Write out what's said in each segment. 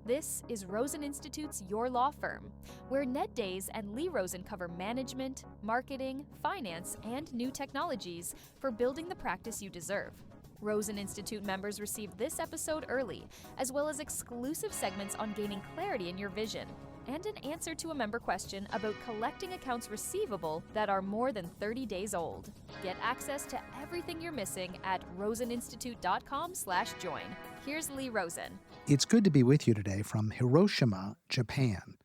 This is Rosen Institute's Your Law Firm, where Ned Days and Lee Rosen cover management, marketing, finance, and new technologies for building the practice you deserve. Rosen Institute members receive this episode early, as well as exclusive segments on gaining clarity in your vision, and an answer to a member question about collecting accounts receivable that are more than 30 days old. Get access to everything you're missing at roseninstitute.com/join. Here's Lee Rosen. It's good to be with you today from Hiroshima, Japan.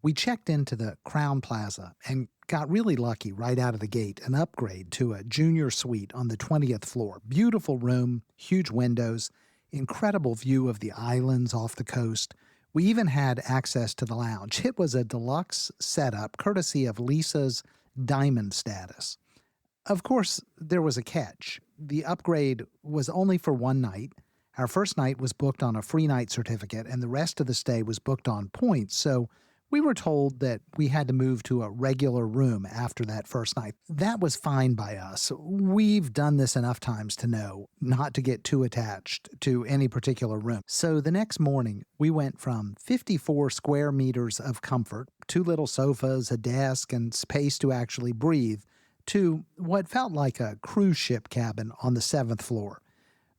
We checked into the Crown Plaza and got really lucky right out of the gate, an upgrade to a junior suite on the 20th floor. Beautiful room, huge windows, incredible view of the islands off the coast. We even had access to the lounge. It was a deluxe setup courtesy of Lisa's diamond status. Of course, there was a catch. The upgrade was only for one night. Our first night was booked on a free night certificate, and the rest of the stay was booked on points, so we were told that we had to move to a regular room after that first night. That was fine by us. We've done this enough times to know not to get too attached to any particular room. So the next morning, we went from 54 square meters of comfort, 2 little sofas, a desk, and space to actually breathe, to what felt like a cruise ship cabin on the 7th floor.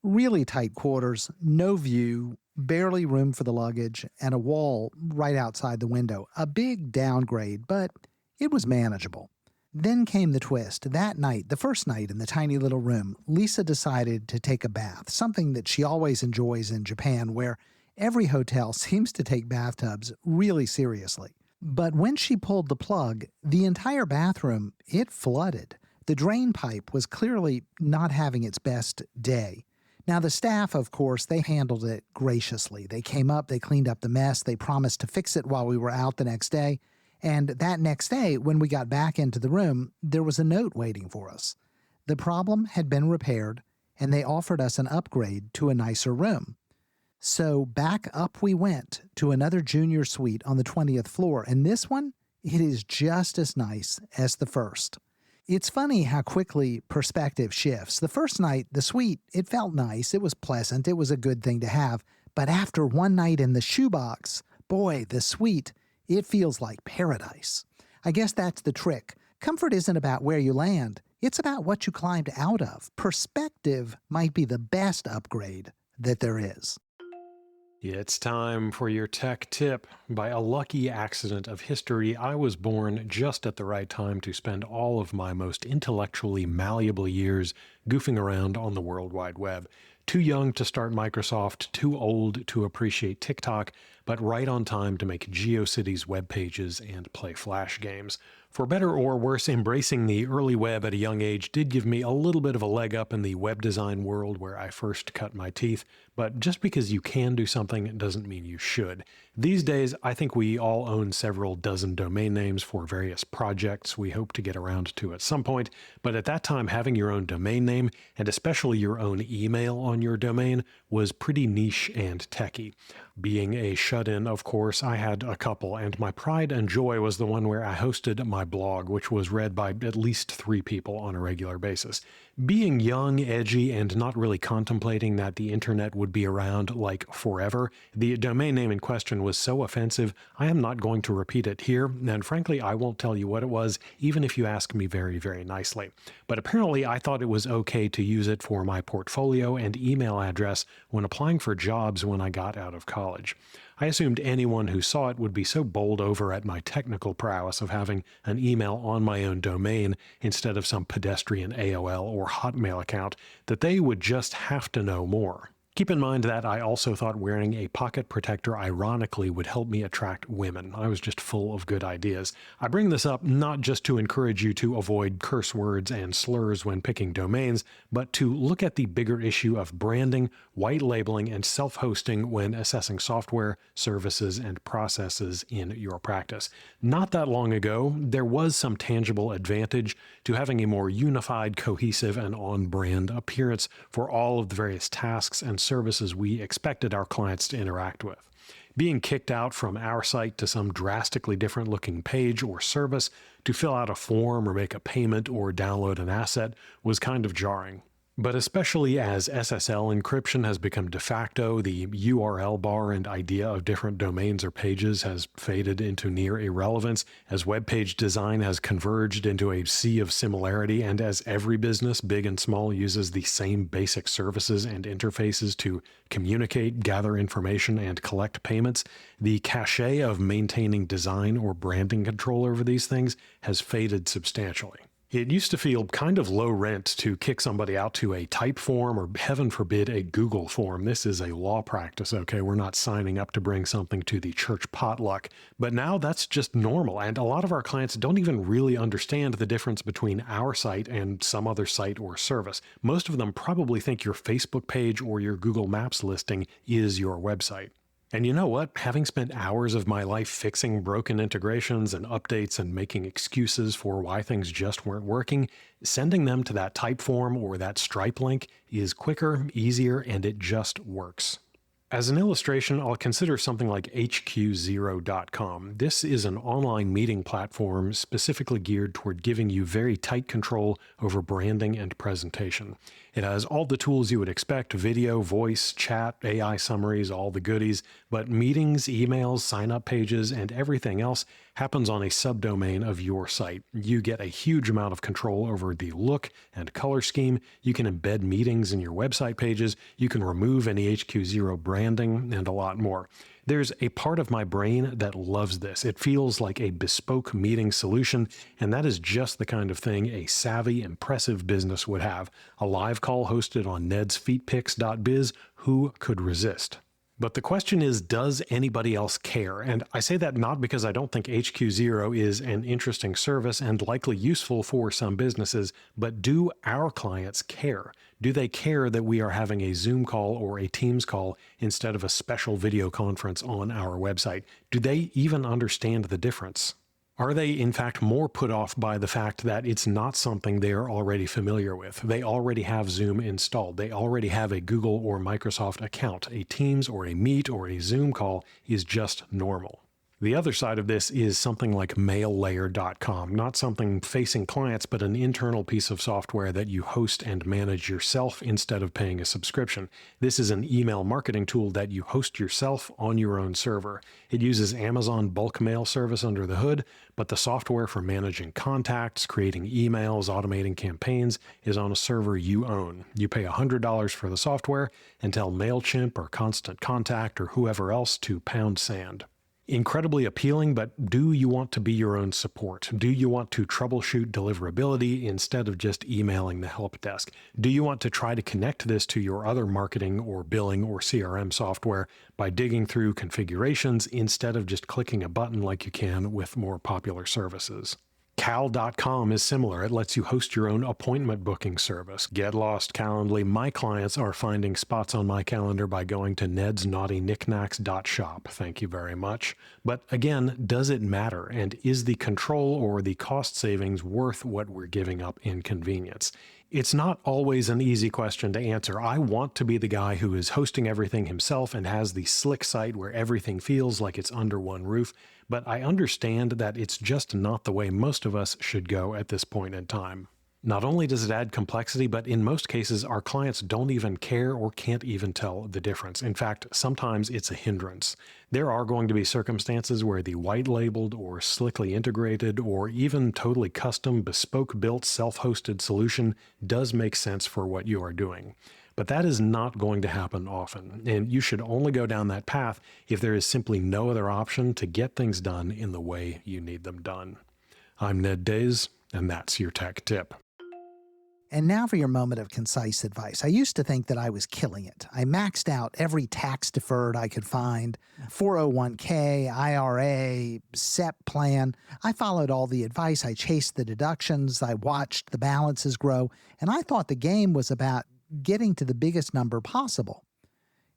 Really tight quarters, no view, barely room for the luggage, and a wall right outside the window. A big downgrade, but it was manageable. Then came the twist. That night, the first night in the tiny little room, Lisa decided to take a bath, something that she always enjoys in Japan, where every hotel seems to take bathtubs really seriously. But when she pulled the plug, the entire bathroom, it flooded. The drain pipe was clearly not having its best day. Now, the staff, of course, they handled it graciously. They came up, they cleaned up the mess, they promised to fix it while we were out the next day. And that next day, when we got back into the room, there was a note waiting for us. The problem had been repaired, and they offered us an upgrade to a nicer room. So back up we went to another junior suite on the 20th floor, and this one, it is just as nice as the first. It's funny how quickly perspective shifts. The first night, the suite, it felt nice, it was pleasant, it was a good thing to have. But after one night in the shoebox, boy, the suite, it feels like paradise. I guess that's the trick. Comfort isn't about where you land, it's about what you climbed out of. Perspective might be the best upgrade that there is. It's time for your tech tip. By a lucky accident of history, I was born just at the right time to spend all of my most intellectually malleable years goofing around on the World Wide Web. Too young to start Microsoft, too old to appreciate TikTok, but right on time to make GeoCities web pages and play Flash games. For better or worse, embracing the early web at a young age did give me a little bit of a leg up in the web design world where I first cut my teeth, but just because you can do something doesn't mean you should. These days, I think we all own several dozen domain names for various projects we hope to get around to at some point, but at that time having your own domain name, and especially your own email on your domain, was pretty niche and techy. Being a shut-in, of course, I had a couple, and my pride and joy was the one where I hosted my blog, which was read by at least 3 people on a regular basis. Being young, edgy, and not really contemplating that the internet would be around like forever, the domain name in question was so offensive, I am not going to repeat it here, and frankly, I won't tell you what it was, even if you ask me very, very nicely. But apparently, I thought it was okay to use it for my portfolio and email address when applying for jobs when I got out of college. I assumed anyone who saw it would be so bowled over at my technical prowess of having an email on my own domain instead of some pedestrian AOL or Hotmail account that they would just have to know more. Keep in mind that I also thought wearing a pocket protector ironically would help me attract women. I was just full of good ideas. I bring this up not just to encourage you to avoid curse words and slurs when picking domains, but to look at the bigger issue of branding, white labeling, and self-hosting when assessing software, services, and processes in your practice. Not that long ago, there was some tangible advantage to having a more unified, cohesive, and on-brand appearance for all of the various tasks and services we expected our clients to interact with. Being kicked out from our site to some drastically different looking page or service to fill out a form or make a payment or download an asset was kind of jarring. But especially as SSL encryption has become de facto, the URL bar and idea of different domains or pages has faded into near irrelevance, as web page design has converged into a sea of similarity, and as every business, big and small, uses the same basic services and interfaces to communicate, gather information, and collect payments, the cachet of maintaining design or branding control over these things has faded substantially. It used to feel kind of low rent to kick somebody out to a Typeform or, heaven forbid, a Google form. This is a law practice, okay? We're not signing up to bring something to the church potluck. But now that's just normal, and a lot of our clients don't even really understand the difference between our site and some other site or service. Most of them probably think your Facebook page or your Google Maps listing is your website. And you know what? Having spent hours of my life fixing broken integrations and updates and making excuses for why things just weren't working, sending them to that Typeform or that Stripe link is quicker, easier, and it just works. As an illustration, I'll consider something like HQ0.com. This is an online meeting platform specifically geared toward giving you very tight control over branding and presentation. It has all the tools you would expect: video, voice, chat, AI summaries, all the goodies, but meetings, emails, sign-up pages, and everything else happens on a subdomain of your site. You get a huge amount of control over the look and color scheme. You can embed meetings in your website pages. You can remove any HQ0 branding and a lot more. There's a part of my brain that loves this. It feels like a bespoke meeting solution, and that is just the kind of thing a savvy, impressive business would have. A live call hosted on nedsfeetpics.biz. Who could resist? But the question is, does anybody else care? And I say that not because I don't think HQ0 is an interesting service and likely useful for some businesses, but do our clients care? Do they care that we are having a Zoom call or a Teams call instead of a special video conference on our website? Do they even understand the difference? Are they, in fact, more put off by the fact that it's not something they are already familiar with? They already have Zoom installed. They already have a Google or Microsoft account. A Teams or a Meet or a Zoom call is just normal. The other side of this is something like MailLayer.com, not something facing clients, but an internal piece of software that you host and manage yourself instead of paying a subscription. This is an email marketing tool that you host yourself on your own server. It uses Amazon bulk mail service under the hood, but the software for managing contacts, creating emails, automating campaigns is on a server you own. You pay $100 for the software and tell MailChimp or Constant Contact or whoever else to pound sand. Incredibly appealing, but do you want to be your own support? Do you want to troubleshoot deliverability instead of just emailing the help desk? Do you want to try to connect this to your other marketing or billing or CRM software by digging through configurations instead of just clicking a button like you can with more popular services? Cal.com is similar. It lets you host your own appointment booking service. Get lost, Calendly. My clients are finding spots on my calendar by going to nedsknaughtyknickknacks.shop. Thank you very much. But again, does it matter? And is the control or the cost savings worth what we're giving up in convenience? It's not always an easy question to answer. I want to be the guy who is hosting everything himself and has the slick site where everything feels like it's under one roof, but I understand that it's just not the way most of us should go at this point in time. Not only does it add complexity, but in most cases, our clients don't even care or can't even tell the difference. In fact, sometimes it's a hindrance. There are going to be circumstances where the white-labeled or slickly integrated or even totally custom, bespoke-built, self-hosted solution does make sense for what you are doing. But that is not going to happen often, and you should only go down that path if there is simply no other option to get things done in the way you need them done. I'm Ned Days, and that's your tech tip. And now for your moment of concise advice. I used to think that I was killing it. I maxed out every tax deferred I could find, 401k, IRA, SEP plan. I followed all the advice. I chased the deductions. I watched the balances grow. And I thought the game was about getting to the biggest number possible.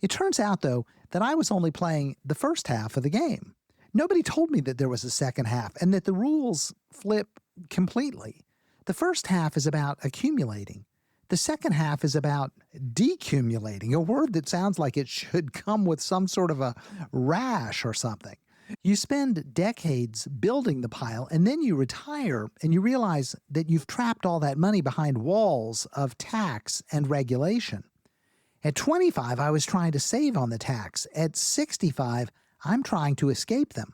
It turns out, though, that I was only playing the first half of the game. Nobody told me that there was a second half and that the rules flip completely. The first half is about accumulating. The second half is about decumulating, a word that sounds like it should come with some sort of a rash or something. You spend decades building the pile, and then you retire and you realize that you've trapped all that money behind walls of tax and regulation. At 25, I was trying to save on the tax. At 65, I'm trying to escape them.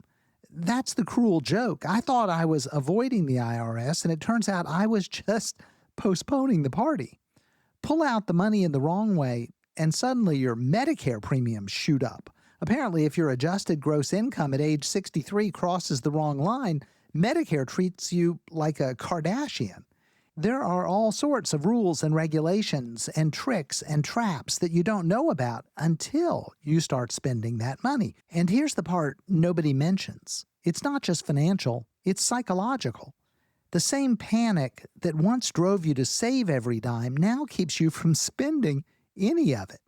That's the cruel joke. I thought I was avoiding the IRS, and it turns out I was just postponing the party. Pull out the money in the wrong way, and suddenly your Medicare premiums shoot up. Apparently, if your adjusted gross income at age 63 crosses the wrong line, Medicare treats you like a Kardashian. There are all sorts of rules and regulations and tricks and traps that you don't know about until you start spending that money. And here's the part nobody mentions. It's not just financial, it's psychological. The same panic that once drove you to save every dime now keeps you from spending any of it.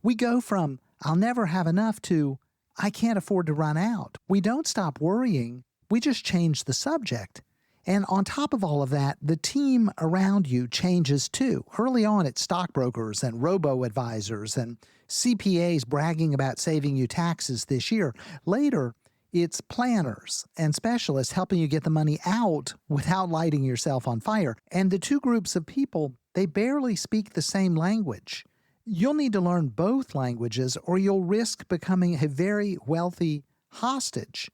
We go from, I'll never have enough to, I can't afford to run out. We don't stop worrying, we just change the subject. And on top of all of that, the team around you changes too. Early on, it's stockbrokers and robo-advisors and CPAs bragging about saving you taxes this year. Later, it's planners and specialists helping you get the money out without lighting yourself on fire. And the two groups of people, they barely speak the same language. You'll need to learn both languages or you'll risk becoming a very wealthy hostage.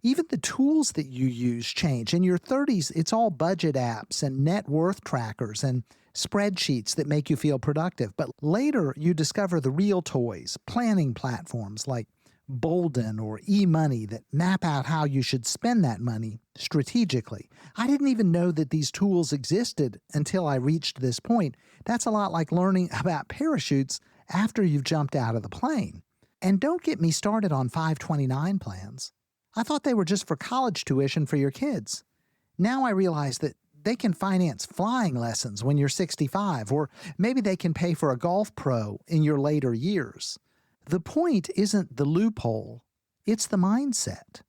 Even the tools that you use change. In your 30s, it's all budget apps and net worth trackers and spreadsheets that make you feel productive. But later, you discover the real toys, planning platforms like Bolden or eMoney that map out how you should spend that money strategically. I didn't even know that these tools existed until I reached this point. That's a lot like learning about parachutes after you've jumped out of the plane. And don't get me started on 529 plans. I thought they were just for college tuition for your kids. Now I realize that they can finance flying lessons when you're 65, or maybe they can pay for a golf pro in your later years. The point isn't the loophole, it's the mindset.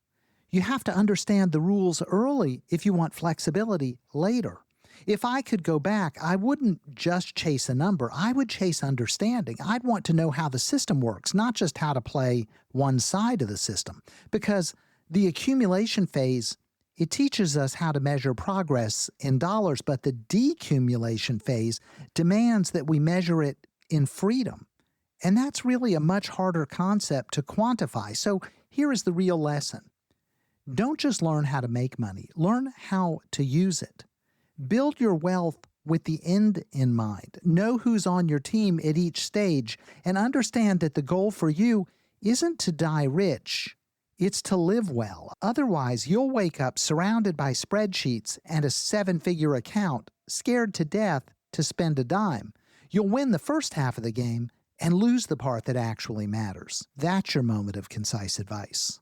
You have to understand the rules early if you want flexibility later. If I could go back, I wouldn't just chase a number. I would chase understanding. I'd want to know how the system works, not just how to play one side of the system. Because the accumulation phase, it teaches us how to measure progress in dollars, but the decumulation phase demands that we measure it in freedom. And that's really a much harder concept to quantify. So here is the real lesson. Don't just learn how to make money, learn how to use it. Build your wealth with the end in mind. Know who's on your team at each stage and understand that the goal for you isn't to die rich. It's to live well. Otherwise, you'll wake up surrounded by spreadsheets and a 7-figure account, scared to death to spend a dime. You'll win the first half of the game and lose the part that actually matters. That's your moment of concise advice.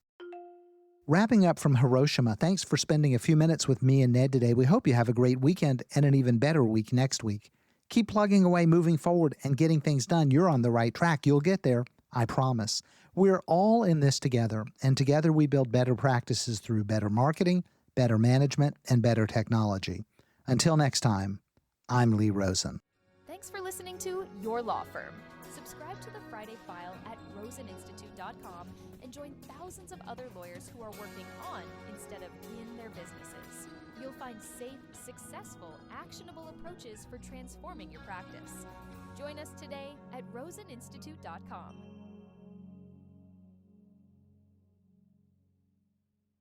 Wrapping up from Hiroshima, thanks for spending a few minutes with me and Ned today. We hope you have a great weekend and an even better week next week. Keep plugging away, moving forward, and getting things done. You're on the right track. You'll get there, I promise. We're all in this together, and together we build better practices through better marketing, better management, and better technology. Until next time, I'm Lee Rosen. Thanks for listening to Your Law Firm. Subscribe to the Friday File at roseninstitute.com and join thousands of other lawyers who are working on instead of in their businesses. You'll find safe, successful, actionable approaches for transforming your practice. Join us today at roseninstitute.com.